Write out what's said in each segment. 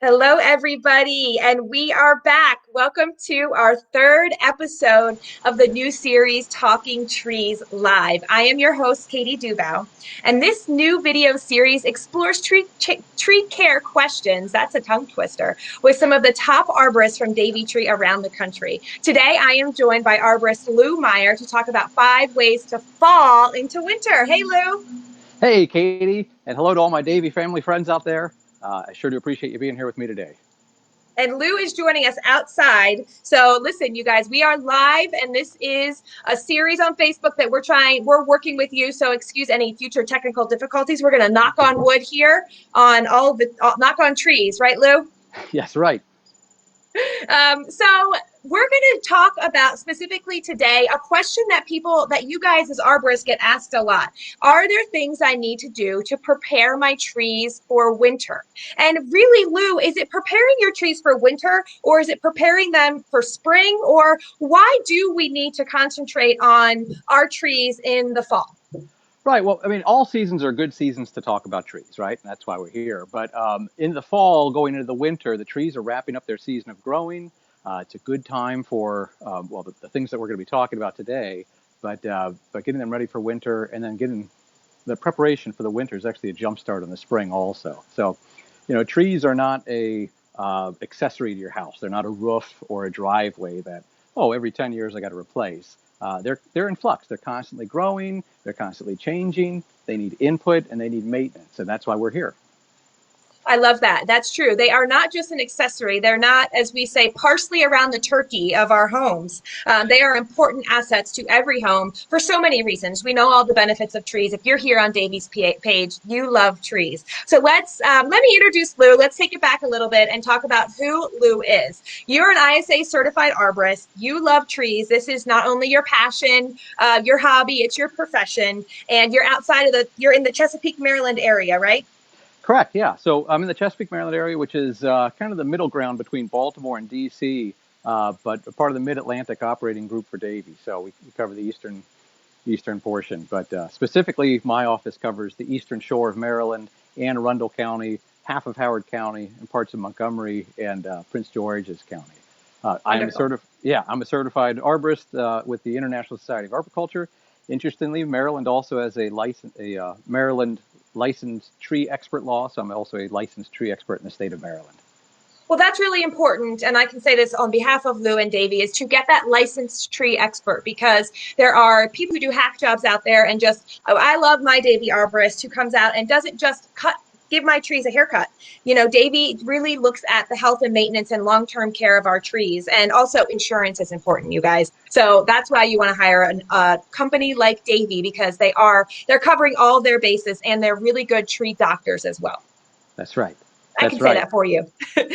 Hello, everybody, and we are back. Welcome to our third episode of the new series, Talking Trees Live. I am your host, Katie Dubow, and this new video series explores tree care questions, that's a tongue twister, with some of the top arborists from Davey Tree around the country. Today, I am joined by arborist Lou Meyer to talk about 5 ways to fall into winter. Hey, Lou. Hey, Katie, and hello to all my Davey family friends out there. I sure do appreciate you being here with me today. And Lou is joining us outside. So listen, you guys, we are live, and this is a series on Facebook that we're working with you. So excuse any future technical difficulties. We're going to knock on wood here on knock on trees, right, Lou? Yes, right. So we're going to talk about specifically today a question that you guys as arborists get asked a lot. Are there things I need to do to prepare my trees for winter? And really, Lou, is it preparing your trees for winter, or is it preparing them for spring? Or why do we need to concentrate on our trees in the fall? Right. Well, I mean, all seasons are good seasons to talk about trees, right? And that's why we're here. But in the fall, going into the winter, the trees are wrapping up their season of growing. It's a good time for, the things that we're going to be talking about today, but getting them ready for winter and then getting the preparation for the winter is actually a jump start in the spring also. So, trees are not a accessory to your house. They're not a roof or a driveway that, every 10 years I got to replace. They're in flux. They're constantly growing. They're constantly changing. They need input and they need maintenance. And that's why we're here. I love that. That's true. They are not just an accessory. They're not, as we say, parsley around the turkey of our homes. They are important assets to every home for so many reasons. We know all the benefits of trees. If you're here on Davey's page, you love trees. So let me introduce Lou. Let's take it back a little bit and talk about who Lou is. You're an ISA certified arborist. You love trees. This is not only your passion, your hobby, it's your profession. And you're in the Chesapeake, Maryland area, right? Correct. Yeah. So I'm in the Chesapeake, Maryland area, which is kind of the middle ground between Baltimore and D.C., but a part of the Mid-Atlantic operating group for Davey. So we cover the eastern portion. But specifically, my office covers the eastern shore of Maryland, Anne Arundel County, half of Howard County, and parts of Montgomery and Prince George's County. I'm a certified arborist with the International Society of Arboriculture. Interestingly, Maryland also has a Maryland licensed tree expert law, so I'm also a licensed tree expert in the state of Maryland. Well, that's really important. And I can say this on behalf of Lou and Davey, is to get that licensed tree expert, because there are people who do hack jobs out there and I love my Davey arborist who comes out and doesn't just give my trees a haircut. Davey really looks at the health and maintenance and long-term care of our trees. And also insurance is important, you guys. So that's why you want to hire a company like Davey, because they're covering all their bases and they're really good tree doctors as well. That's right. I can say that for you. Thank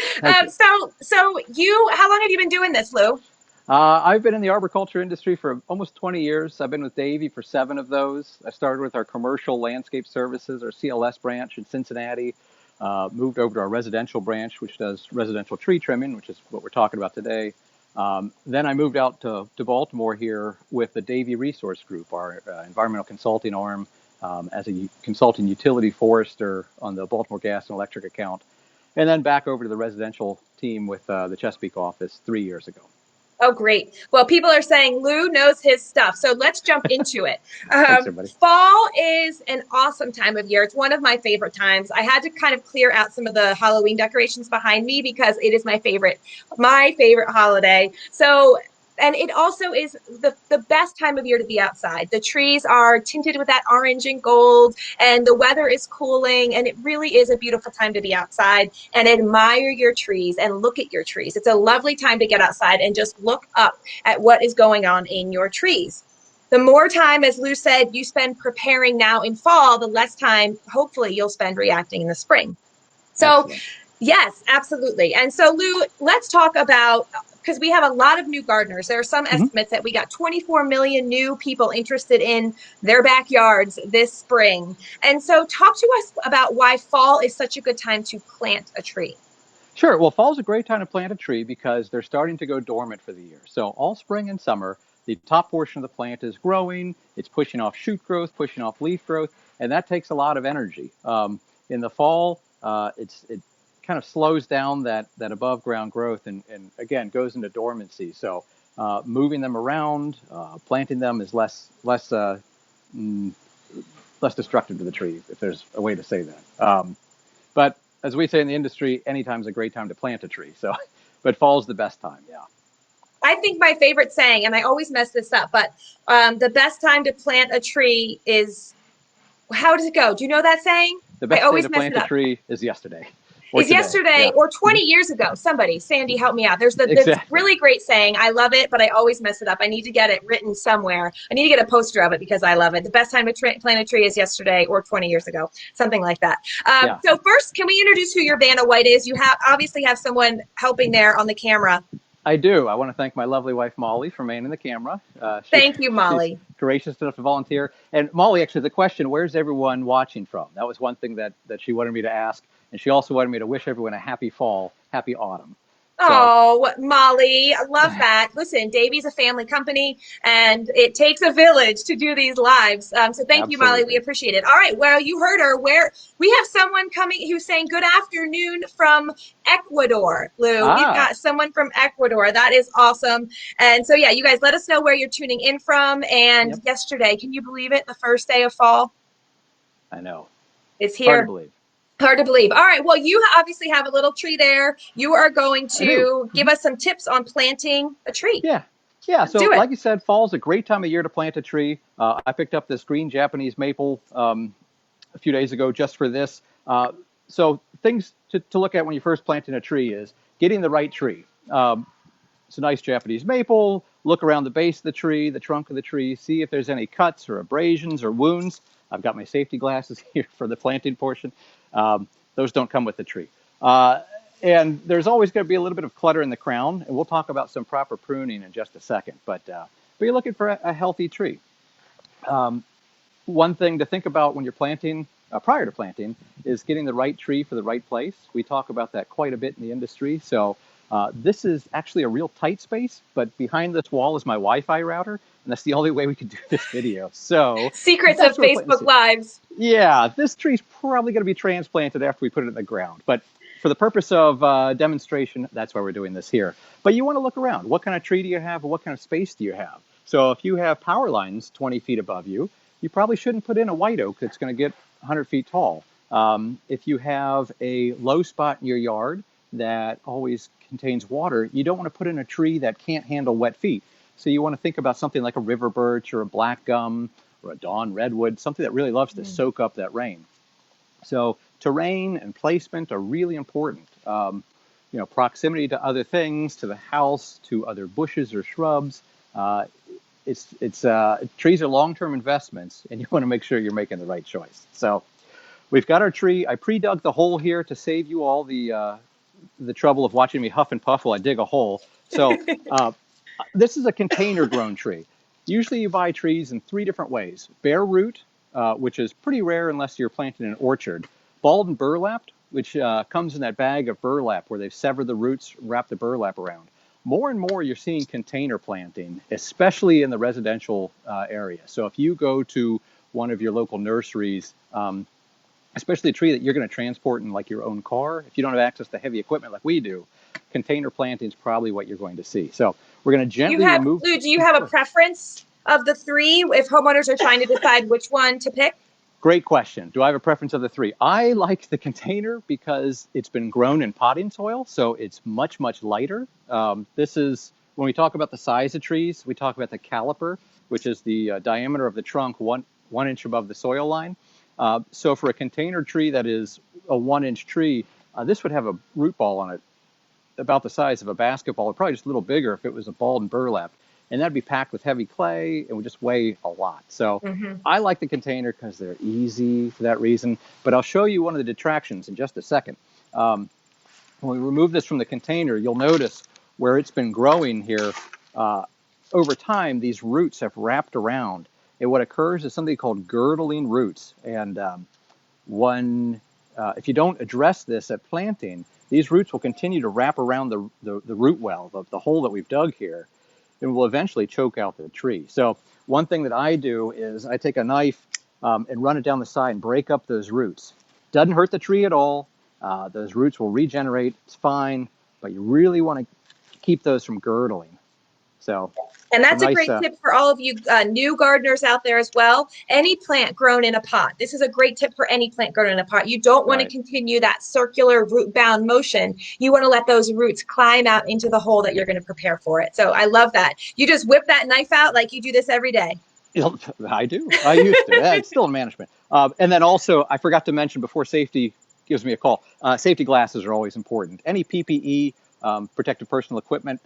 you. How long have you been doing this, Lou? I've been in the arboriculture industry for almost 20 years. I've been with Davey for 7 of those. I started with our commercial landscape services, our CLS branch in Cincinnati, moved over to our residential branch, which does residential tree trimming, which is what we're talking about today. Then I moved out to Baltimore here with the Davey Resource Group, our environmental consulting arm, as a consulting utility forester on the Baltimore Gas and Electric account, and then back over to the residential team with the Chesapeake office 3 years ago. Oh, great. Well, people are saying Lou knows his stuff. So let's jump into it. Thanks, everybody. Fall is an awesome time of year. It's one of my favorite times. I had to kind of clear out some of the Halloween decorations behind me because it is my favorite holiday. And it also is the best time of year to be outside. The trees are tinted with that orange and gold, and the weather is cooling, and it really is a beautiful time to be outside and admire your trees and look at your trees. It's a lovely time to get outside and just look up at what is going on in your trees. The more time, as Lou said, you spend preparing now in fall, the less time, hopefully, you'll spend reacting in the spring. So, excellent. Yes, absolutely. And so, Lou, let's talk about, because we have a lot of new gardeners. There are some estimates that we got 24 million new people interested in their backyards this spring. And so talk to us about why fall is such a good time to plant a tree. Sure. Well, fall is a great time to plant a tree because they're starting to go dormant for the year. So all spring and summer, the top portion of the plant is growing. It's pushing off shoot growth, pushing off leaf growth, and that takes a lot of energy. In the fall, kind of slows down that above ground growth and again goes into dormancy. So moving them around, planting them is less destructive to the tree, if there's a way to say that. But as we say in the industry, anytime's a great time to plant a tree. So, but fall's the best time. Yeah. I think my favorite saying, and I always mess this up, but the best time to plant a tree is, how does it go? Do you know that saying? The I best day always to mess plant it a up. tree is yesterday or Is today. yesterday Yeah. or 20 years ago. Somebody, Sandy, help me out. There's Exactly. really great saying. I love it, but I always mess it up. I need to get it written somewhere. I need to get a poster of it because I love it. The best time to plant a tree is yesterday or 20 years ago, something like that. Yeah. So first, can we introduce who your Vanna White is? You obviously have someone helping there on the camera. I do. I want to thank my lovely wife, Molly, for manning the camera. Thank you, She's Molly. gracious enough to volunteer. And Molly, actually, the question, where's everyone watching from? That was one thing that she wanted me to ask. And she also wanted me to wish everyone a happy fall, happy autumn. So, Oh, Molly, I love that. Listen, Davey's a family company, and it takes a village to do these lives. So thank you, Molly. We absolutely. appreciate it. All right. Well, you heard her. Where we have someone coming who's saying good afternoon from Ecuador, Lou. We've Ah, got someone from Ecuador. That is awesome. And so, yeah, you guys let us know where you're tuning in from. And yep, yesterday, can you believe it? The first day of fall I know. is Hard to here. believe. Hard to believe. All right. Well, you obviously have a little tree there. You are going I do. to give us some tips on planting a tree. Yeah. Yeah. Let's So, do it. like you said, fall's a great time of year to plant a tree. I picked up this green Japanese maple a few days ago just for this. So, things to look at when you're first planting a tree is getting the right tree. It's a nice Japanese maple. Look around the base of the tree, the trunk of the tree, see if there's any cuts or abrasions or wounds. I've got my safety glasses here for the planting portion. Those don't come with the tree. And there's always going to be a little bit of clutter in the crown, and we'll talk about some proper pruning in just a second. But you're looking for a healthy tree. One thing to think about when you're planting, prior to planting, is getting the right tree for the right place. We talk about that quite a bit in the industry. So this is actually a real tight space, but behind this wall is my Wi-Fi router, and that's the only way we could do this video. So Secrets that's of what we're planting. Facebook Lives. Yeah, this tree's probably going to be transplanted after we put it in the ground. But for the purpose of demonstration, that's why we're doing this here. But you want to look around. What kind of tree do you have, and what kind of space do you have? So if you have power lines 20 feet above you, you probably shouldn't put in a white oak that's going to get 100 feet tall. If you have a low spot in your yard that always contains water, you don't want to put in a tree that can't handle wet feet. So you want to think about something like a river birch or a black gum or a dawn redwood, something that really loves to soak up that rain. So terrain and placement are really important. Proximity to other things, to the house, to other bushes or shrubs. Trees are long-term investments, and you want to make sure you're making the right choice. So we've got our tree. I pre-dug the hole here to save you all the trouble of watching me huff and puff while I dig a hole. So this is a container-grown tree. Usually you buy trees in 3 different ways. Bare root, which is pretty rare unless you're planting an orchard. Balled and burlapped, which comes in that bag of burlap where they've severed the roots, wrapped the burlap around. More and more you're seeing container planting, especially in the residential area. So if you go to one of your local nurseries, especially a tree that you're going to transport in like your own car, if you don't have access to heavy equipment like we do, container planting is probably what you're going to see. So we're going to gently remove. Lou, do you have a preference of the 3 if homeowners are trying to decide which one to pick? Great question. Do I have a preference of the 3? I like the container because it's been grown in potting soil, so it's much, much lighter. This is, when we talk about the size of trees, we talk about the caliper, which is the diameter of the trunk 1 inch above the soil line. So for a container tree that is a 1-inch tree, this would have a root ball on it about the size of a basketball, or probably just a little bigger if it was a balled and burlap. And that'd be packed with heavy clay and would just weigh a lot. So I like the container because they're easy for that reason. But I'll show you one of the detractions in just a second. When we remove this from the container, you'll notice where it's been growing here, over time, these roots have wrapped around. And what occurs is something called girdling roots. And if you don't address this at planting, these roots will continue to wrap around the root well, the hole that we've dug here, and will eventually choke out the tree. So one thing that I do is I take a knife and run it down the side and break up those roots. Doesn't hurt the tree at all. Those roots will regenerate. It's fine, but you really want to keep those from girdling. So, and that's some a nice. great tip for all of you new gardeners out there as well. Any plant grown in a pot. This is a great tip for any plant grown in a pot. You don't want to continue that circular root bound motion. You want to let those roots climb out into the hole that you're going to prepare for it. So I love that. You just whip that knife out like you do this every day. I do. I used to. Yeah, it's still in management. And then also, I forgot to mention before safety gives me a call, safety glasses are always important. Any PPE, protective personal equipment,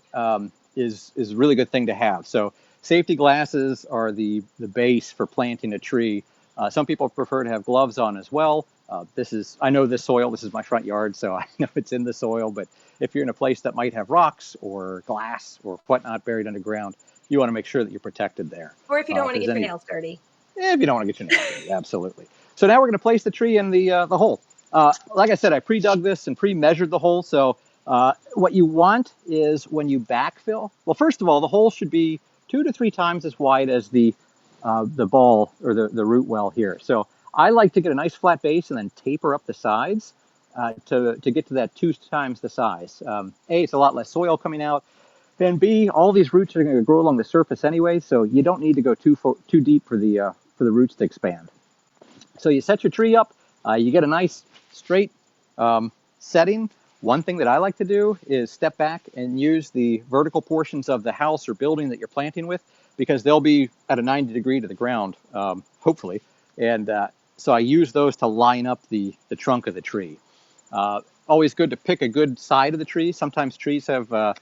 is a really good thing to have. So safety glasses are the base for planting a tree. Some people prefer to have gloves on as well. I know this soil, this is my front yard, so I know it's in the soil, but if you're in a place that might have rocks or glass or whatnot buried underground, you want to make sure that you're protected there. Or if you don't want to get your nails dirty. If you don't want to get your nails dirty, absolutely. So now we're going to place the tree in the hole. Like I said, I pre-dug this and pre-measured the hole. So what you want is when you backfill, well, first of all, the hole should be 2 to 3 times as wide as the ball or the root well here. So I like to get a nice flat base and then taper up the sides to get to that 2 times the size. A, it's a lot less soil coming out. And B, all these roots are going to grow along the surface anyway, so you don't need to go too deep for the roots to expand. So you set your tree up, you get a nice straight setting. One thing that I like to do is step back and use the vertical portions of the house or building that you're planting with, because they'll be at a 90 degree to the ground, hopefully. And so I use those to line up the trunk of the tree. Always good to pick a good side of the tree. Sometimes trees have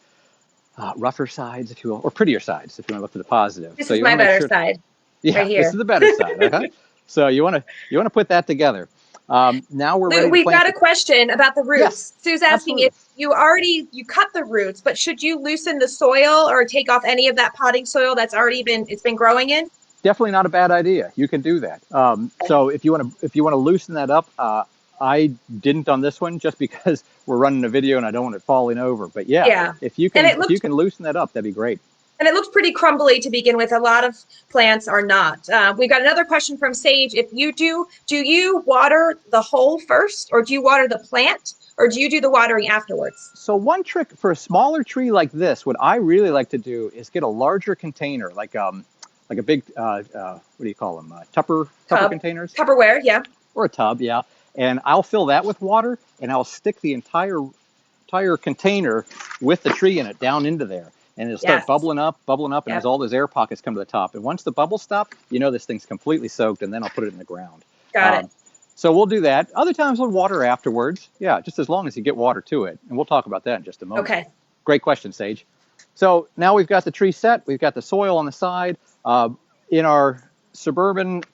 rougher sides, if you will, or prettier sides, if you want to look for the positive. This is my better side. Yeah, right here. This is the better side. Okay? So you want to put that together. Now we're ready. We've got a question about the roots. Yes, Sue's asking if you cut the roots, but should you loosen the soil or take off any of that potting soil that's already been growing in? Definitely not a bad idea. You can do that. So if you want to loosen that up, I didn't on this one just because we're running a video and I don't want it falling over. But yeah. If you can loosen that up, that'd be great. And it looks pretty crumbly to begin with. A lot of plants are not. We've got another question from Sage. If you do you water the hole first, or do you water the plant, or do you do the watering afterwards? So one trick for a smaller tree like this, what I really like to do is get a larger container, like a big, what do you call them? Tupper containers? Tupperware, yeah. Or a tub, yeah. And I'll fill that with water, and I'll stick the entire container with the tree in it down into there. And it'll start bubbling up, and as all those air pockets come to the top. And once the bubbles stop, you know this thing's completely soaked, and then I'll put it in the ground. Got it. So we'll do that. Other times we'll water afterwards. Yeah, just as long as you get water to it. And we'll talk about that in just a moment. Okay. Great question, Sage. So now we've got the tree set. We've got the soil on the side. In our suburban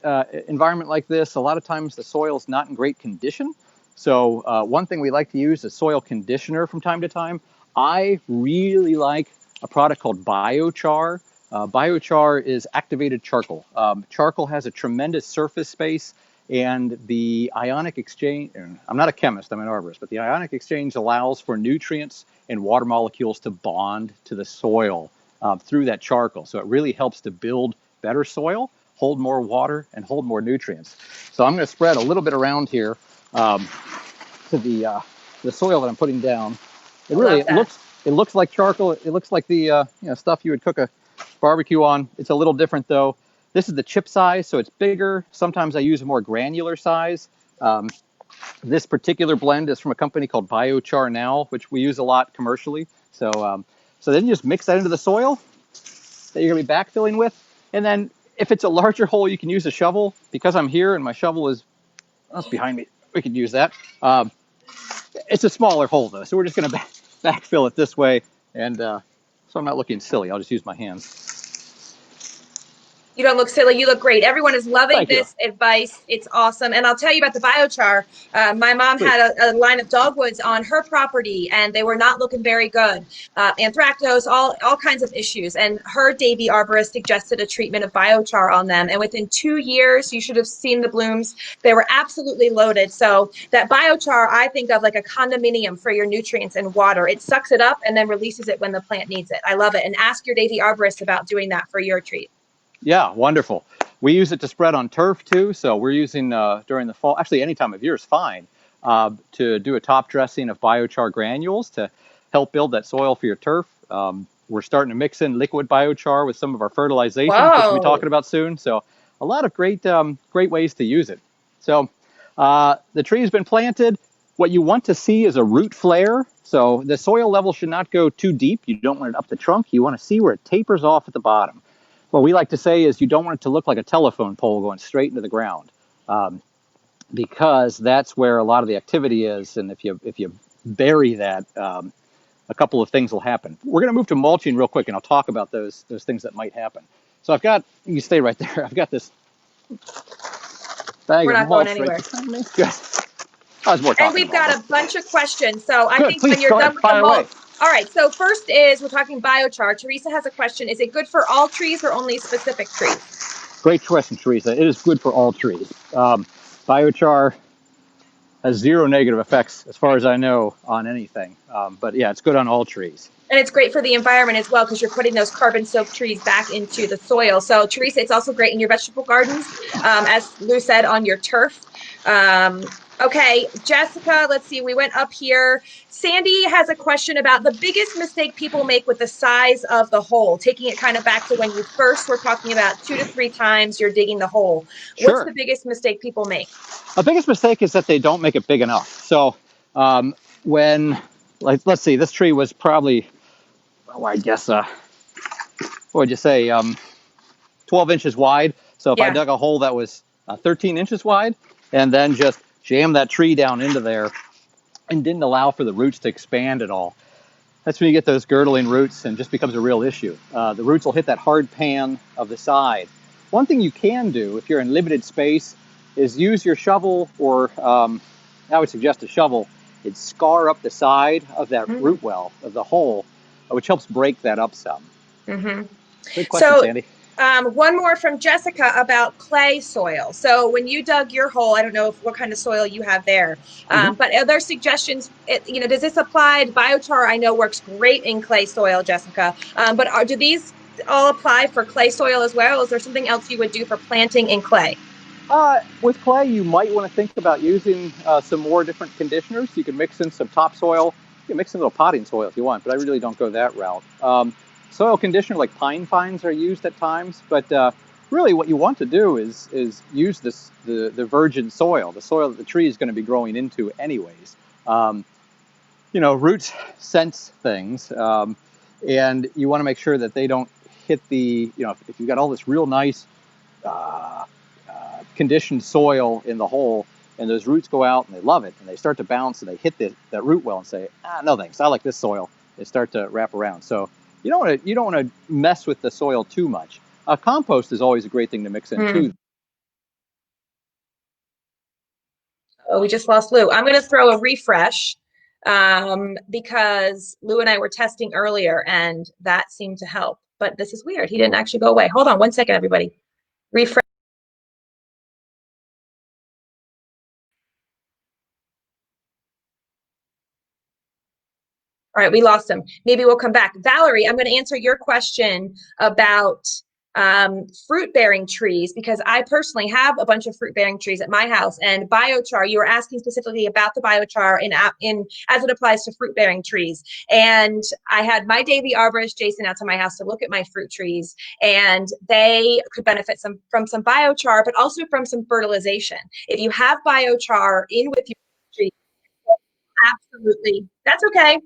environment like this, a lot of times the soil is not in great condition. So one thing we like to use is soil conditioner from time to time. I really like a product called Biochar. Biochar is activated charcoal. Charcoal has a tremendous surface space, and the ionic exchange, I'm not a chemist, I'm an arborist, but the ionic exchange allows for nutrients and water molecules to bond to the soil through that charcoal. So it really helps to build better soil, hold more water, and hold more nutrients. So I'm going to spread a little bit around here to the soil that I'm putting down. It looks like charcoal. It looks like the stuff you would cook a barbecue on. It's a little different though. This is the chip size, so it's bigger. Sometimes I use a more granular size. This particular blend is from a company called Biochar now, which we use a lot commercially. So then you just mix that into the soil that you're going to be backfilling with. And then if it's a larger hole, you can use a shovel. Because I'm here and my shovel is behind me, we could use that. It's a smaller hole though, so we're just going to backfill it this way. And so I'm not looking silly. I'll just use my hands. You don't look silly. You look great. Everyone is loving this advice. It's awesome. And I'll tell you about the biochar. My mom had a line of dogwoods on her property, and they were not looking very good. Anthracnose, all kinds of issues. And her Davey Arborist suggested a treatment of biochar on them. And within 2 years, you should have seen the blooms. They were absolutely loaded. So that biochar, I think of like a condominium for your nutrients and water. It sucks it up and then releases it when the plant needs it. I love it. And ask your Davey Arborist about doing that for your tree. Yeah, wonderful. We use it to spread on turf too. So we're using during the fall, actually any time of year is fine. to do a top dressing of biochar granules to help build that soil for your turf. We're starting to mix in liquid biochar with some of our fertilization, which we'll be talking about soon. So a lot of great ways to use it. So the tree has been planted. What you want to see is a root flare. So the soil level should not go too deep. You don't want it up the trunk. You want to see where it tapers off at the bottom. What we like to say is you don't want it to look like a telephone pole going straight into the ground, because that's where a lot of the activity is. And if you bury that, a couple of things will happen. We're going to move to mulching real quick, and I'll talk about those things that might happen. So I've got, you stay right there. I've got this bag We're of not mulch going anywhere. right behind me. Good. I was more talking. And we've got a bunch of questions. So I think Please, when you're done with the fire mulch. away. All right. So first is we're talking biochar. Teresa has a question. Is it good for all trees or only specific trees? Great question, Teresa. It is good for all trees. Biochar has zero negative effects, as far as I know, on anything. But yeah, it's good on all trees. And it's great for the environment as well, because you're putting those carbon-soaked trees back into the soil. So, Teresa, it's also great in your vegetable gardens, as Lou said, on your turf. Okay, Jessica, let's see. We went up here. Sandy has a question about the biggest mistake people make with the size of the hole, taking it kind of back to when you first were talking about 2 to 3 times you're digging the hole. Sure. What's the biggest mistake people make? The biggest mistake is that they don't make it big enough. So let's see, this tree was probably, I guess, what would you say, 12 inches wide. So if I dug a hole that was 13 inches wide and then just jammed that tree down into there and didn't allow for the roots to expand at all, that's when you get those girdling roots and just becomes a real issue. The roots will hit that hard pan of the side. One thing you can do if you're in limited space is use your shovel, or I would suggest a shovel, and scar up the side of that root well of the hole, which helps break that up some. Good question, Sandy. One more from Jessica about clay soil. So when you dug your hole, I don't know what kind of soil you have there, but are there suggestions, does this apply? Biochar, I know, works great in clay soil, Jessica, but do these all apply for clay soil as well? Is there something else you would do for planting in clay? With clay, you might want to think about using some more different conditioners. You can mix in some topsoil. You can mix in a little potting soil if you want, but I really don't go that route. Soil conditioner like pine fines are used at times, but really what you want to do is use the virgin soil, the soil that the tree is going to be growing into anyways. Roots sense things, and you want to make sure that they don't hit the, if you've got all this real nice conditioned soil in the hole, and those roots go out and they love it and they start to bounce and they hit that root well and say, no thanks, I like this soil. They start to wrap around. So you don't want to mess with the soil too much. Compost is always a great thing to mix in too. Oh, we just lost Lou. I'm going to throw a refresh because Lou and I were testing earlier and that seemed to help. But this is weird. He didn't actually go away. Hold on one second, everybody. Refresh. All right, we lost him. Maybe we'll come back. Valerie, I'm going to answer your question about fruit-bearing trees, because I personally have a bunch of fruit-bearing trees at my house. And biochar, you were asking specifically about the biochar in as it applies to fruit-bearing trees. And I had my Davey Arborist, Jason, out to my house to look at my fruit trees, and they could benefit from some biochar, but also from some fertilization. If you have biochar in with your tree, absolutely, that's okay.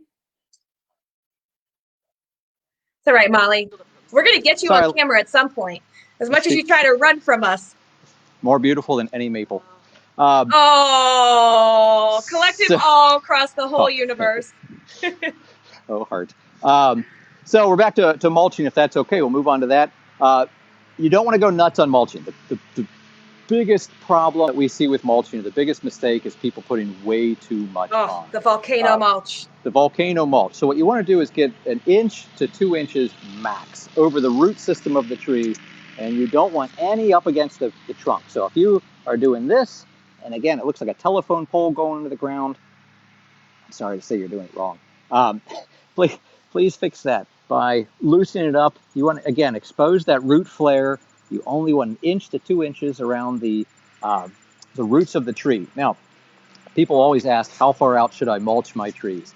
It's all right, Molly. We're going to get you on camera at some point, as much as you try to run from us. More beautiful than any maple. Collective all across the whole universe. Oh, heart. So we're back to mulching, if that's okay. We'll move on to that. You don't want to go nuts on mulching. The biggest problem that we see with mulching, the biggest mistake, is people putting way too much on. The volcano mulch. The volcano mulch. So what you want to do is get 1 inch to 2 inches max over the root system of the tree, and you don't want any up against the trunk. So if you are doing this, and again, it looks like a telephone pole going into the ground, I'm sorry to say you're doing it wrong. Please fix that by loosening it up. You want to, again, expose that root flare. You only want 1 inch to 2 inches around the roots of the tree. Now, People always ask, how far out should I mulch my trees?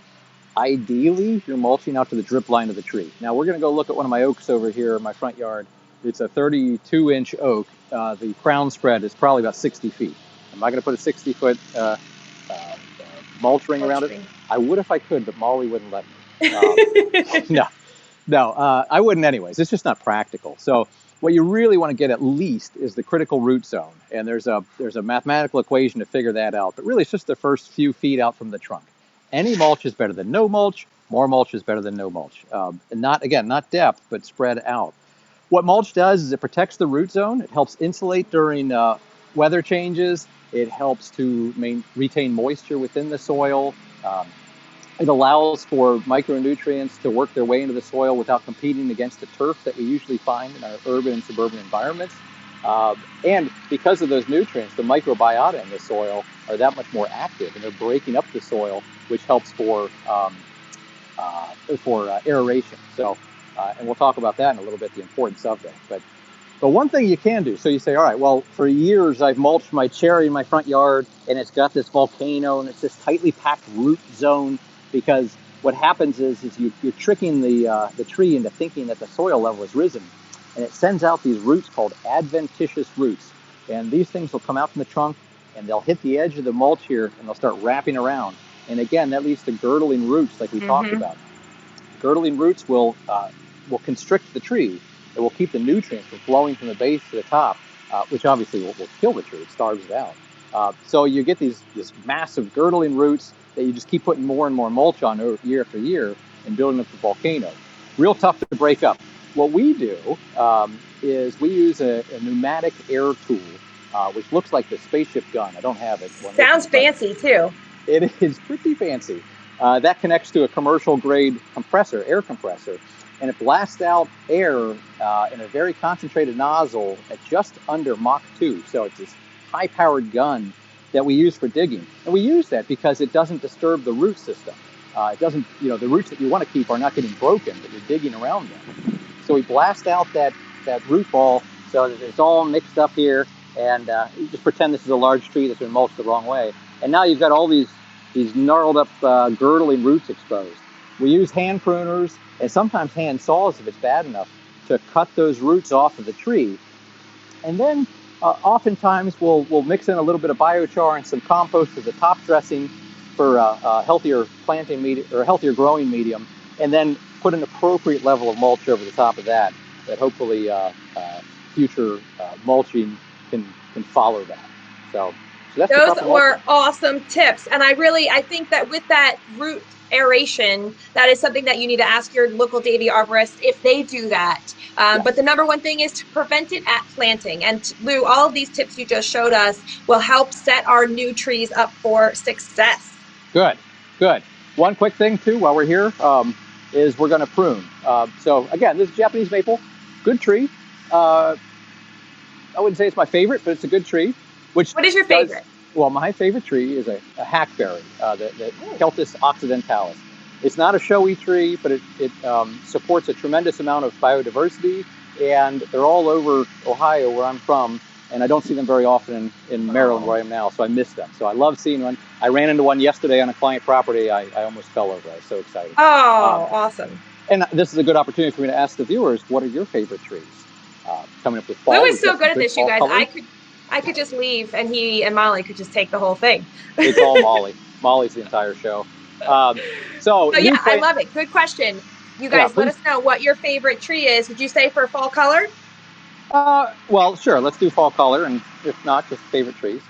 Ideally, you're mulching out to the drip line of the tree. Now we're going to go look at one of my oaks over here in my front yard. It's a 32-inch oak. The crown spread is probably about 60 feet. Am I going to put a 60-foot mulch ring around it? I would if I could, but Molly wouldn't let me. No, I wouldn't anyways. It's just not practical. So what you really want to get at least is the critical root zone. And there's a mathematical equation to figure that out. But really, it's just the first few feet out from the trunk. Any mulch is better than no mulch. More mulch is better than no mulch. And not depth, but spread out. What mulch does is it protects the root zone. It helps insulate during weather changes. It helps to retain moisture within the soil. It allows for micronutrients to work their way into the soil without competing against the turf that we usually find in our urban and suburban environments. And because of those nutrients, the microbiota in the soil are that much more active, and they're breaking up the soil, which helps for aeration. So, and we'll talk about that in a little bit, the importance of that. But one thing you can do, so you say, all right, well, for years I've mulched my cherry in my front yard, and it's got this volcano, and it's this tightly packed root zone, because what happens is you're tricking the tree into thinking that the soil level has risen, and it sends out these roots called adventitious roots. And these things will come out from the trunk, and they'll hit the edge of the mulch here, and they'll start wrapping around. And again, that leads to girdling roots, like we talked about. Girdling roots will constrict the tree. It will keep the nutrients from flowing from the base to the top, which obviously will kill the tree. It starves it out. So you get this massive girdling roots that you just keep putting more and more mulch on year after year and building up the volcano. Real tough to break up. What we do is we use a pneumatic air tool, which looks like the spaceship gun. I don't have it. Sounds fancy, too. It is pretty fancy. That connects to a commercial grade compressor, air compressor, and it blasts out air in a very concentrated nozzle at just under Mach 2. So it's this high-powered gun that we use for digging. And we use that because it doesn't disturb the root system. It doesn't, the roots that you want to keep are not getting broken, but you're digging around them. So we blast out that root ball so that it's all mixed up here, and you just pretend this is a large tree that's been mulched the wrong way. And now you've got all these gnarled up girdling roots exposed. We use hand pruners and sometimes hand saws if it's bad enough to cut those roots off of the tree. And then oftentimes we'll mix in a little bit of biochar and some compost as a top dressing for a healthier planting medium or a healthier growing medium, and then put an appropriate level of mulch over the top of that hopefully future mulching can follow that. So that's those were awesome tips. And I think that with that root aeration, that is something that you need to ask your local Davey Arborist if they do that. Yes. But the number one thing is to prevent it at planting. And Lou, all of these tips you just showed us will help set our new trees up for success. Good. One quick thing too, while we're here, is we're going to prune. So again, this is Japanese maple, good tree. I wouldn't say it's my favorite, but it's a good tree. What is your favorite? Well, my favorite tree is a hackberry, the Celtis occidentalis. It's not a showy tree, but it supports a tremendous amount of biodiversity, and they're all over Ohio, where I'm from, and I don't see them very often in Maryland, where I am now, so I miss them. So I love seeing one. I ran into one yesterday on a client property. I almost fell over. I was so excited. Oh, awesome. And this is a good opportunity for me to ask the viewers, what are your favorite trees? Coming up with fall. Lou is so good at this, you guys. I could just leave, and he and Molly could just take the whole thing. It's all Molly. Molly's the entire show. So yeah, I love it. Good question. You guys, let us know what your favorite tree is. Did you say for fall color? Well, sure. Let's do fall color, and if not, just favorite trees.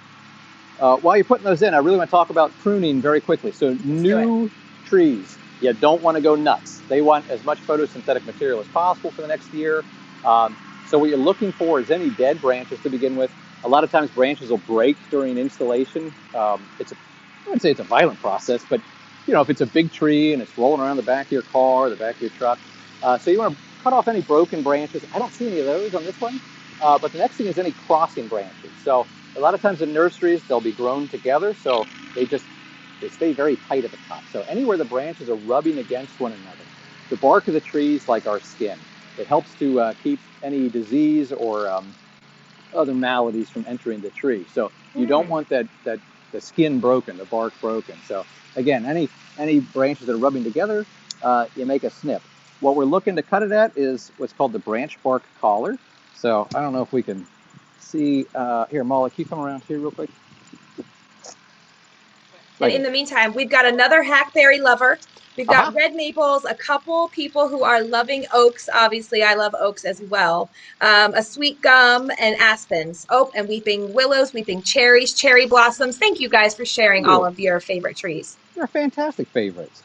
While you're putting those in, I really want to talk about pruning very quickly. So new trees, you don't want to go nuts. They want as much photosynthetic material as possible for the next year. So what you're looking for is any dead branches to begin with. A lot of times branches will break during installation. I wouldn't say it's a violent process, but if it's a big tree and it's rolling around the back of your car, the back of your truck, so you want to cut off any broken branches. I don't see any of those on this one, but the next thing is any crossing branches. So a lot of times in nurseries, they'll be grown together, so they stay very tight at the top. So anywhere the branches are rubbing against one another, the bark of the tree is like our skin. It helps to keep any disease or other maladies from entering the tree. So you don't want that the skin broken, the bark broken. So again, any branches that are rubbing together, you make a snip. What we're looking to cut it at is what's called the branch bark collar. So I don't know if we can see here, Molly, can you come around here real quick? And in the meantime, we've got another hackberry lover. We've got red maples, a couple people who are loving oaks. Obviously, I love oaks as well. A sweet gum and aspens. Oh, and weeping willows, weeping cherries, cherry blossoms. Thank you guys for sharing all of your favorite trees. They're fantastic favorites.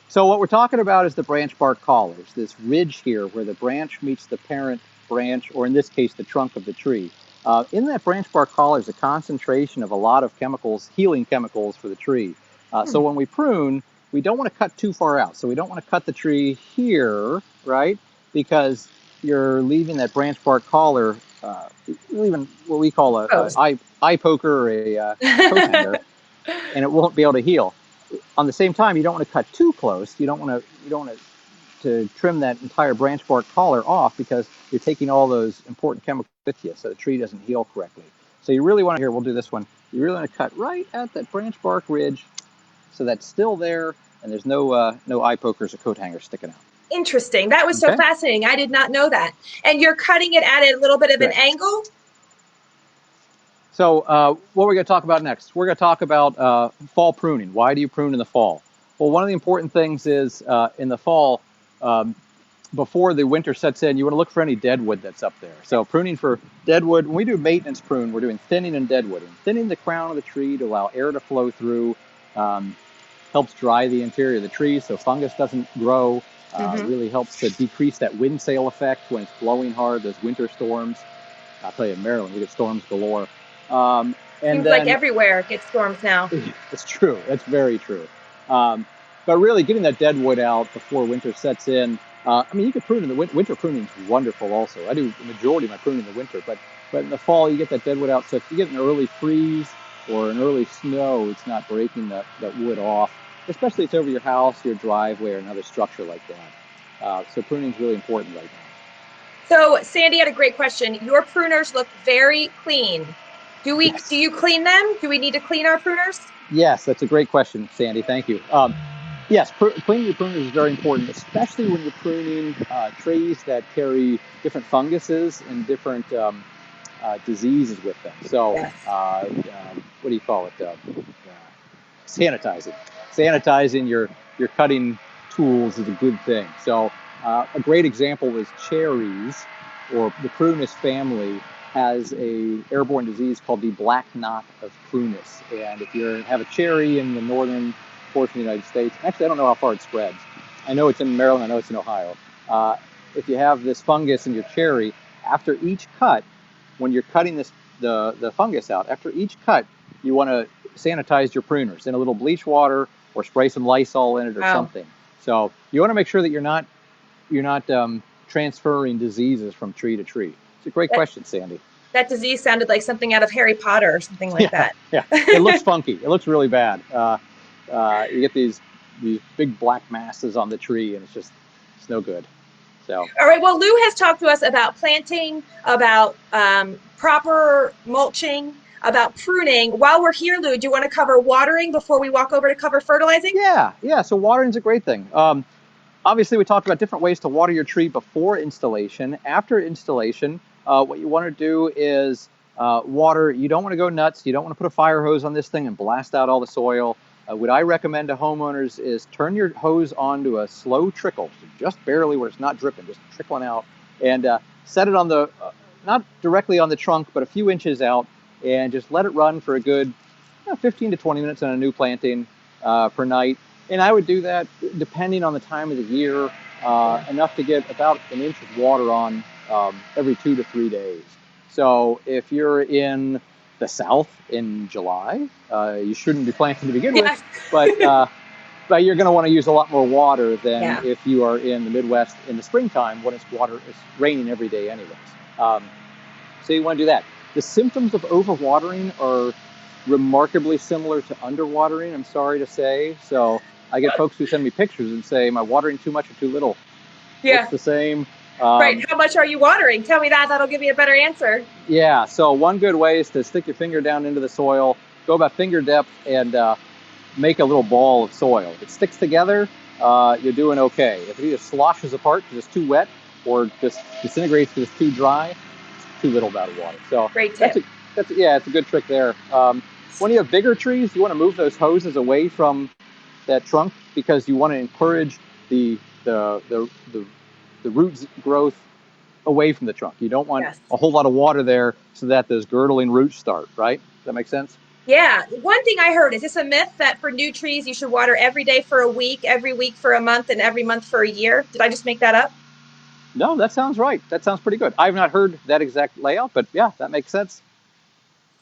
So what we're talking about is the branch bark collars, this ridge here where the branch meets the parent branch, or in this case, the trunk of the tree. In that branch bark collar is a concentration of a lot of chemicals, healing chemicals for the tree. So when we prune, we don't want to cut too far out. So we don't want to cut the tree here, right? Because you're leaving that branch bark collar, leaving what we call a eye poker or a coat hanger, and it won't be able to heal. On the same time, you don't want to cut too close. You don't want to trim that entire branch bark collar off because you're taking all those important chemicals with you, so the tree doesn't heal correctly. So you really want to, here, we'll do this one. You really want to cut right at that branch bark ridge, so that's still there, and there's no eye pokers or coat hangers sticking out. Interesting. That was so fascinating. I did not know that. And you're cutting it at a little bit of an angle? So what we're going to talk about next, we're going to talk about fall pruning. Why do you prune in the fall? Well, one of the important things is in the fall, before the winter sets in, you want to look for any deadwood that's up there. So pruning for deadwood, when we do maintenance prune, we're doing thinning and deadwooding. Thinning the crown of the tree to allow air to flow through, helps dry the interior of the tree so fungus doesn't grow. Really helps to decrease that wind sail effect when it's blowing hard, those winter storms. I'll tell you, in Maryland, we get storms galore. And seems like everywhere gets storms now. It's true. That's very true. But really, getting that deadwood out before winter sets in. I mean, you can prune in the winter. Pruning is wonderful. Also, I do the majority of my pruning in the winter. But in the fall, you get that deadwood out. So if you get an early freeze or an early snow, it's not breaking that wood off. Especially if it's over your house, your driveway, or another structure like that. So pruning is really important right now. So Sandy had a great question. Your pruners look very clean. Do you clean them? Do we need to clean our pruners? Yes, that's a great question, Sandy. Thank you. Yes, cleaning your pruners is very important, especially when you're pruning trees that carry different funguses and different diseases with them. So, what do you call it? Sanitizing. Sanitizing your cutting tools is a good thing. So, a great example is cherries, or the Prunus family has a airborne disease called the black knot of prunus. And if you have a cherry in the northern portion of the United States, actually I don't know how far it spreads. I know it's in Maryland, I know it's in Ohio. If you have this fungus in your cherry, after each cut, when you're cutting the fungus out, after each cut, you want to sanitize your pruners in a little bleach water or spray some Lysol in it or something. So you want to make sure that you're not transferring diseases from tree to tree. It's a great question, Sandy. That disease sounded like something out of Harry Potter or something like that. Yeah, it looks funky. It looks really bad. You get these big black masses on the tree, and it's no good. So. All right. Well, Lou has talked to us about planting, about proper mulching, about pruning. While we're here, Lou, do you want to cover watering before we walk over to cover fertilizing? Yeah. So watering is a great thing. Obviously, we talked about different ways to water your tree before installation. After installation, what you want to do is water. You don't want to go nuts. You don't want to put a fire hose on this thing and blast out all the soil. What I recommend to homeowners is turn your hose on to a slow trickle, so just barely where it's not dripping, just trickling out, and set it on the, not directly on the trunk, but a few inches out, and just let it run for a good 15 to 20 minutes on a new planting per night. And I would do that depending on the time of the year, enough to get about an inch of water on every 2 to 3 days. So if you're in the South in July, you shouldn't be planting to begin with, but you're going to want to use a lot more water than if you are in the Midwest in the springtime when it's raining every day anyways. So you want to do that. The symptoms of overwatering are remarkably similar to underwatering, I'm sorry to say. So I get folks who send me pictures and say, am I watering too much or too little? It's the same. Right. How much are you watering? Tell me that. That'll give me a better answer. Yeah. So one good way is to stick your finger down into the soil go about finger depth and make a little ball of soil. If it sticks together, you're doing okay. If it either sloshes apart because it's too wet or just disintegrates because it's too dry, it's too little amount of water. So Great tip. it's a good trick there. When you have bigger trees, you want to move those hoses away from that trunk because you want to encourage the root growth away from the trunk. You don't want a whole lot of water there so that those girdling roots start, right? Does that make sense? Yeah. One thing I heard, is this a myth that for new trees, you should water every day for a week, every week for a month, and every month for a year? Did I just make that up? No, that sounds right. That sounds pretty good. I've not heard that exact layout, but yeah, that makes sense.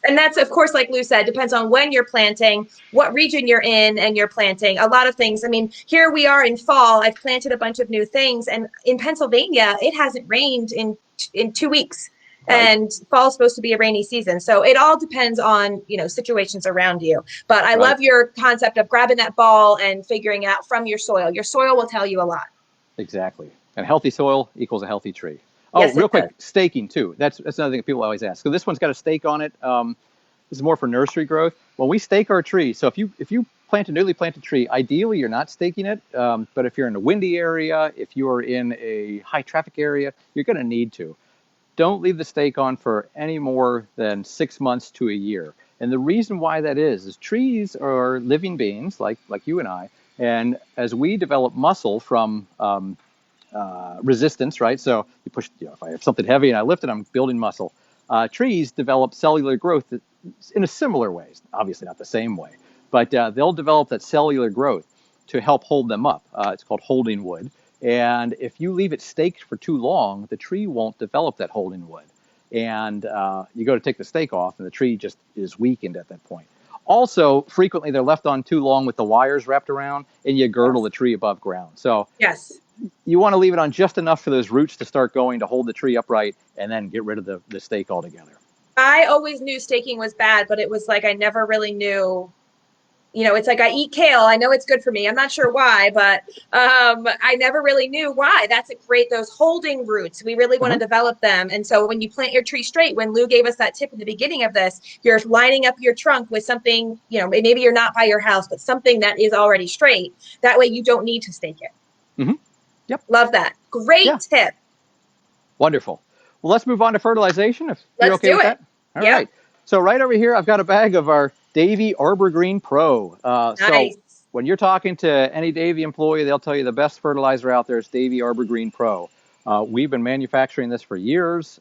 And that's, of course, like Lou said, depends on when you're planting, what region you're in, and you're planting. A lot of things. I mean, here we are in fall. I've planted a bunch of new things, and in Pennsylvania, it hasn't rained in 2 weeks. Right. And fall is supposed to be a rainy season, so it all depends on situations around you. But I love your concept of grabbing that ball and figuring out from your soil. Your soil will tell you a lot. Exactly. And healthy soil equals a healthy tree. Oh, Yes, real quick, staking too. That's another thing that people always ask. So this one's got a stake on it. This is more for nursery growth. When we stake our tree, so if you plant a newly planted tree, ideally you're not staking it. But if you're in a windy area, if you're in a high traffic area, you're going to need to. Don't leave the stake on for any more than 6 months to a year. And the reason why that is trees are living beings like you and I. And as we develop muscle from resistance, right? So you push, if I have something heavy and I lift it, I'm building muscle. Trees develop cellular growth in a similar way, obviously not the same way, but they'll develop that cellular growth to help hold them up. It's called holding wood. And if you leave it staked for too long, the tree won't develop that holding wood. And you go to take the stake off and the tree just is weakened at that point. Also, frequently they're left on too long with the wires wrapped around and you girdle the tree above ground. So you want to leave it on just enough for those roots to start going to hold the tree upright and then get rid of the stake altogether. I always knew staking was bad, but it was like I never really knew. It's like I eat kale. I know it's good for me. I'm not sure why, but I never really knew why. That's those holding roots. We really want to develop them. And so when you plant your tree straight, when Lou gave us that tip in the beginning of this, you're lining up your trunk with something, maybe you're not by your house, but something that is already straight. That way you don't need to stake it. Mm-hmm. Yep. Love that. Great tip. Wonderful. Well, let's move on to fertilization if you're okay with that. All right. So right over here, I've got a bag of our Davey Arbor Green Pro. Nice. So when you're talking to any Davey employee, they'll tell you the best fertilizer out there is Davey Arbor Green Pro. We've been manufacturing this for years.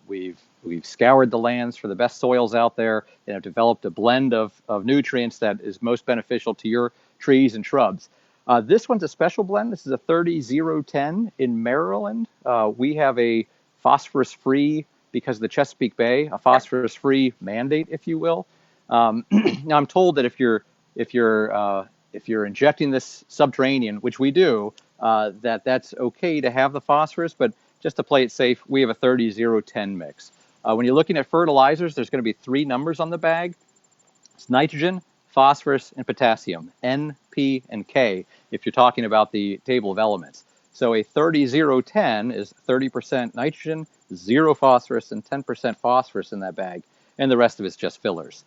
We've scoured the lands for the best soils out there and have developed a blend of nutrients that is most beneficial to your trees and shrubs. This one's a special blend. This is a 30-0-10 in Maryland. We have a phosphorus-free, because of the Chesapeake Bay, a phosphorus-free mandate, if you will. Now I'm told that if you're injecting this subterranean, which we do, that's okay to have the phosphorus, but just to play it safe, we have a 30-0-10 mix. When you're looking at fertilizers, there's going to be 3 numbers on the bag. It's nitrogen, phosphorus, and potassium, N, P, and K, if you're talking about the table of elements. So a 30-0-10 is 30% nitrogen, 0 phosphorus, and 10% phosphorus in that bag, and the rest of it's just fillers.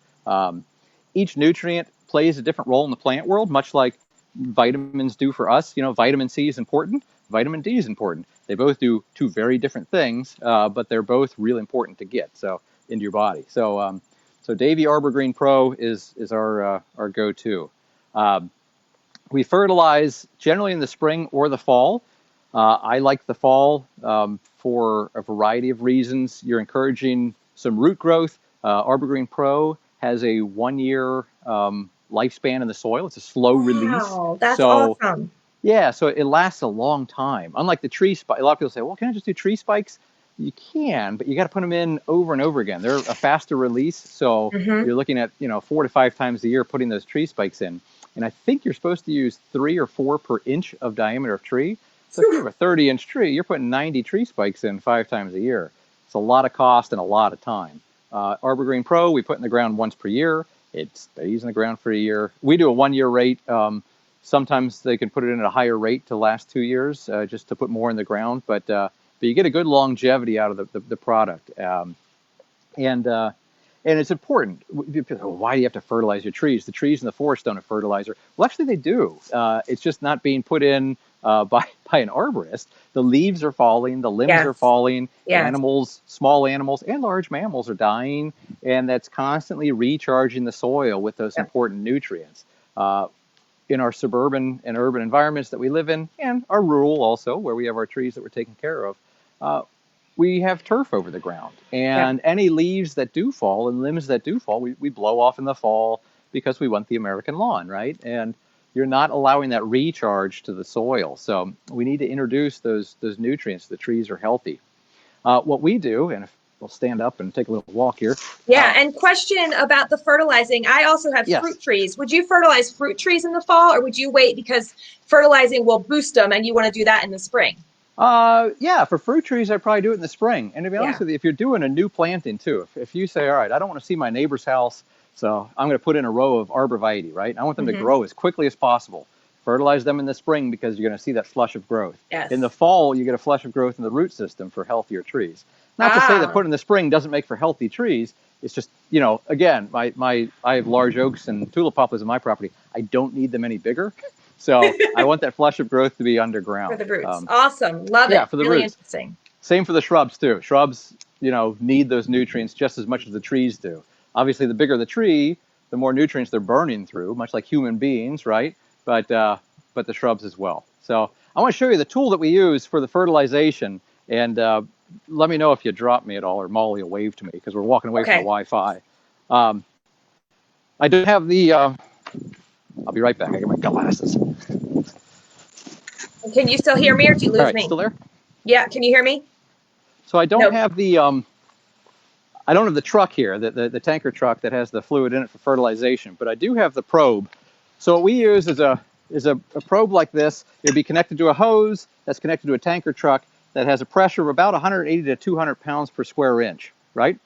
Each nutrient plays a different role in the plant world, much like vitamins do for us. Vitamin C is important, vitamin D is important. They both do 2 very different things, but they're both really important to get into your body. So Davey Arbor Green Pro is our go-to. We fertilize generally in the spring or the fall. I like the fall for a variety of reasons. You're encouraging some root growth. Arbor Green Pro has a 1-year lifespan in the soil. It's a slow release. Wow, that's awesome. Yeah, so it lasts a long time. Unlike the tree spike, a lot of people say, well, can I just do tree spikes? You can, but you got to put them in over and over again. They're a faster release, so you're looking at 4 to 5 times a year putting those tree spikes in. And I think you're supposed to use 3 or 4 per inch of diameter of tree. So if you have a 30-inch tree, you're putting 90 tree spikes in 5 times a year. It's a lot of cost and a lot of time. Arbor Green Pro, we put in the ground once per year. It stays in the ground for a year. We do a 1-year rate. Sometimes they can put it in at a higher rate to last 2 years, just to put more in the ground. But you get a good longevity out of the product. And it's important. Why do you have to fertilize your trees? The trees in the forest don't have fertilizer. Well, actually, they do. It's just not being put in by an arborist. The leaves are falling, the limbs are Yes. falling, Yes. animals, small animals, and large mammals are dying, and that's constantly recharging the soil with those Yep. important nutrients. In our suburban and urban environments that we live in, and our rural also, where we have our trees that we're taking care of, we have turf over the ground. Yep. And any leaves that do fall and limbs that do fall, we blow off in the fall because we want the American lawn, right? And you're not allowing that recharge to the soil. So we need to introduce those nutrients so the trees are healthy. What we do, and if we'll stand up and take a little walk here. Yeah. And question about the fertilizing. I also have fruit Yes. trees. Would you fertilize fruit trees in the fall, or would you wait because fertilizing will boost them and you want to do that in the spring? Yeah, for fruit trees, I'd probably do it in the spring. And to be honest Yeah. with you, if you're doing a new planting too, if you say, all right, I don't want to see my neighbor's house, so I'm going to put in a row of arborvitae, right? I want them to grow as quickly as possible. Fertilize them in the spring because you're going to see that flush of growth. Yes. In the fall, you get a flush of growth in the root system for healthier trees. Not to say that Ah. putting in the spring doesn't make for healthy trees. It's just, again, I have large oaks and tulip poplars on my property. I don't need them any bigger. So I want that flush of growth to be underground. For the roots. Awesome. Love it. Yeah, for the Really roots. interesting. Same for the shrubs too. Shrubs, need those nutrients just as much as the trees do. Obviously, the bigger the tree, the more nutrients they're burning through, much like human beings, right? But the shrubs as well. So I want to show you the tool that we use for the fertilization, and let me know if you drop me at all, or Molly will wave to me because we're walking away from the Wi-Fi. I do have the. I'll be right back. I get my glasses. Can you still hear me, or do you lose All right, me? still there? Yeah. Can you hear me? So I don't have the. I don't have the truck here, the tanker truck that has the fluid in it for fertilization, but I do have the probe. So what we use is a probe like this. It'd be connected to a hose that's connected to a tanker truck that has a pressure of about 180 to 200 pounds per square inch, right?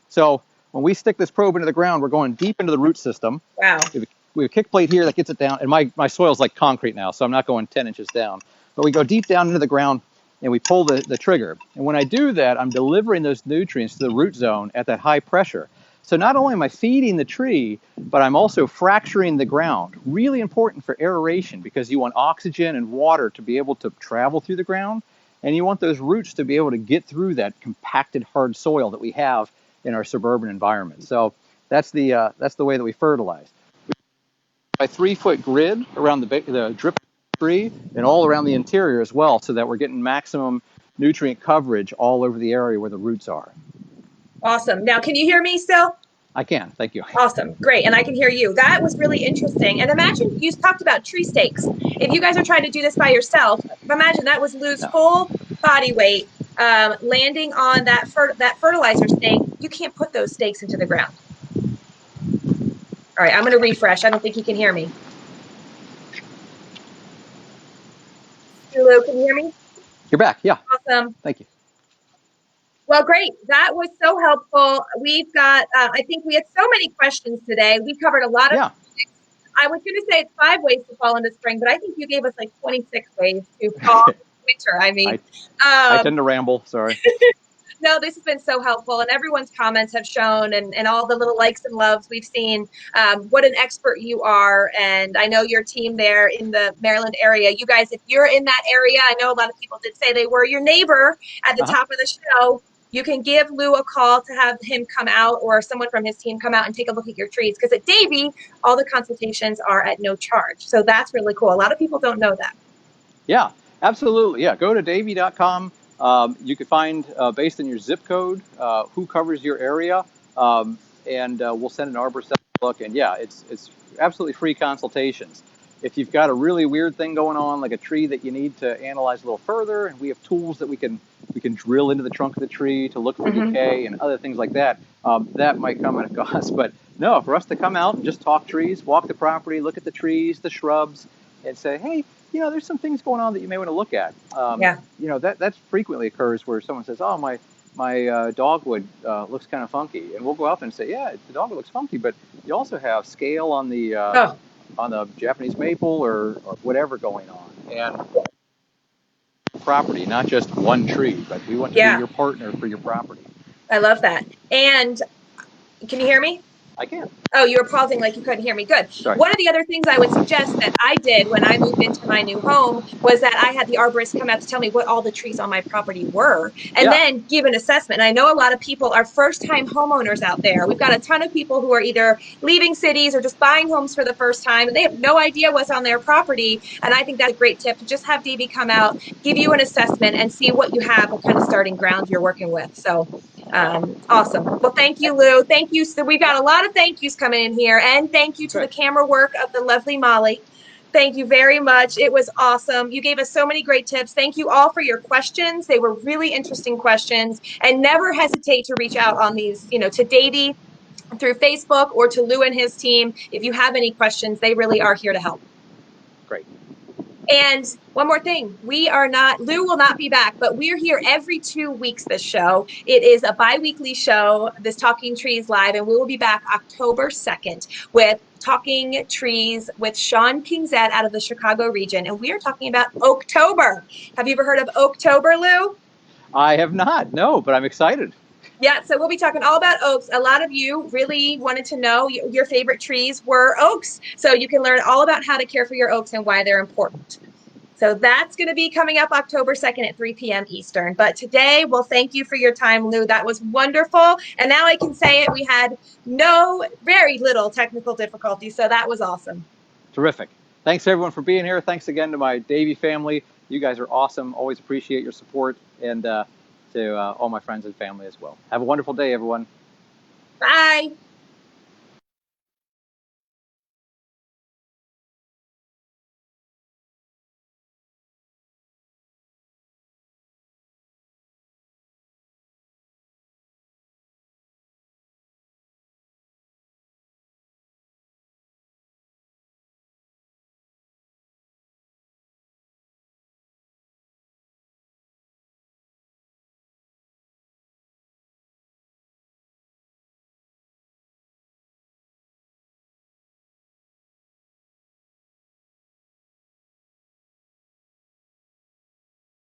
So when we stick this probe into the ground, we're going deep into the root system. Wow. We have a kick plate here that gets it down, and my soil's like concrete now, so I'm not going 10 inches down. But we go deep down into the ground, and we pull the trigger. And when I do that, I'm delivering those nutrients to the root zone at that high pressure. So not only am I feeding the tree, but I'm also fracturing the ground. Really important for aeration because you want oxygen and water to be able to travel through the ground, and you want those roots to be able to get through that compacted hard soil that we have in our suburban environment. So that's the way that we fertilize. A 3-foot grid around the drip tree and all around the interior as well, so that we're getting maximum nutrient coverage all over the area where the roots are. Awesome. Now, can you hear me still? I can. Thank you. Awesome. Great. And I can hear you. That was really interesting. And imagine you talked about tree stakes. If you guys are trying to do this by yourself, imagine that was Lou's full body weight landing on that fertilizer stake. You can't put those stakes into the ground. All right. I'm going to refresh. I don't think he can hear me. Lou, can you hear me? You're back. Yeah. Awesome. Thank you. Well, great. That was so helpful. We've got, I think we had so many questions today. We covered a lot of topics. I was going to say it's 5 ways to fall into spring, but I think you gave us like 26 ways to fall into winter. I mean, I tend to ramble. Sorry. No, this has been so helpful, and everyone's comments have shown, and all the little likes and loves we've seen, what an expert you are. And I know your team there in the Maryland area. You guys, if you're in that area, I know a lot of people did say they were your neighbor at the top of the show. You can give Lou a call to have him come out, or someone from his team come out and take a look at your trees. Because at Davey, all the consultations are at no charge. So that's really cool. A lot of people don't know that. Yeah, absolutely. Yeah, go to davey.com. You can find, based on your zip code, who covers your area, and we'll send an arborist out to look. And yeah, it's absolutely free consultations. If you've got a really weird thing going on, like a tree that you need to analyze a little further, and we have tools that we can drill into the trunk of the tree to look for decay and other things like that, that might come at a cost. But no, for us to come out and just talk trees, walk the property, look at the trees, the shrubs, and say, hey, there's some things going on that you may want to look at. That frequently occurs where someone says, oh, my dogwood looks kind of funky. And we'll go up and say, yeah, the dogwood looks funky, but you also have scale on the Japanese maple or whatever going on. And property, not just one tree, but we want to be your partner for your property. I love that. And Can you hear me? I can. Oh, you were pausing like you couldn't hear me. Good. Sorry. One of the other things I would suggest that I did when I moved into my new home was that I had the arborist come out to tell me what all the trees on my property were and Yeah. then give an assessment. And I know a lot of people are first time homeowners out there. We've got a ton of people who are either leaving cities or just buying homes for the first time and they have no idea what's on their property. And I think that's a great tip to just have Davey come out, give you an assessment and see what you have, what kind of starting ground you're working with. So awesome. Well, thank you, Lou. Thank you. So we've got a lot of thank yous coming in here, and thank you to the Good. camera work of the lovely Molly. Thank you very much. It was awesome. You gave us so many great tips. Thank you all for your questions. They were really interesting questions, and never hesitate to reach out on these, to Davey through Facebook or to Lou and his team. If you have any questions, they really are here to help. Great. And one more thing, Lou will not be back, but we're here every 2 weeks this show. It is a bi-weekly show, this Talking Trees Live, and we will be back October 2nd with Talking Trees with Sean Kingzett out of the Chicago region. And we are talking about Oaktober. Have you ever heard of Oaktober, Lou? I have not, no, but I'm excited. Yeah, so we'll be talking all about oaks. A lot of you really wanted to know your favorite trees were oaks. So you can learn all about how to care for your oaks and why they're important. So that's going to be coming up October 2nd at 3 p.m. Eastern. But today, well, thank you for your time, Lou. That was wonderful. And now I can say it. We had very little technical difficulty. So that was awesome. Terrific. Thanks, everyone, for being here. Thanks again to my Davey family. You guys are awesome. Always appreciate your support. And to all my friends and family as well. Have a wonderful day, everyone. Bye.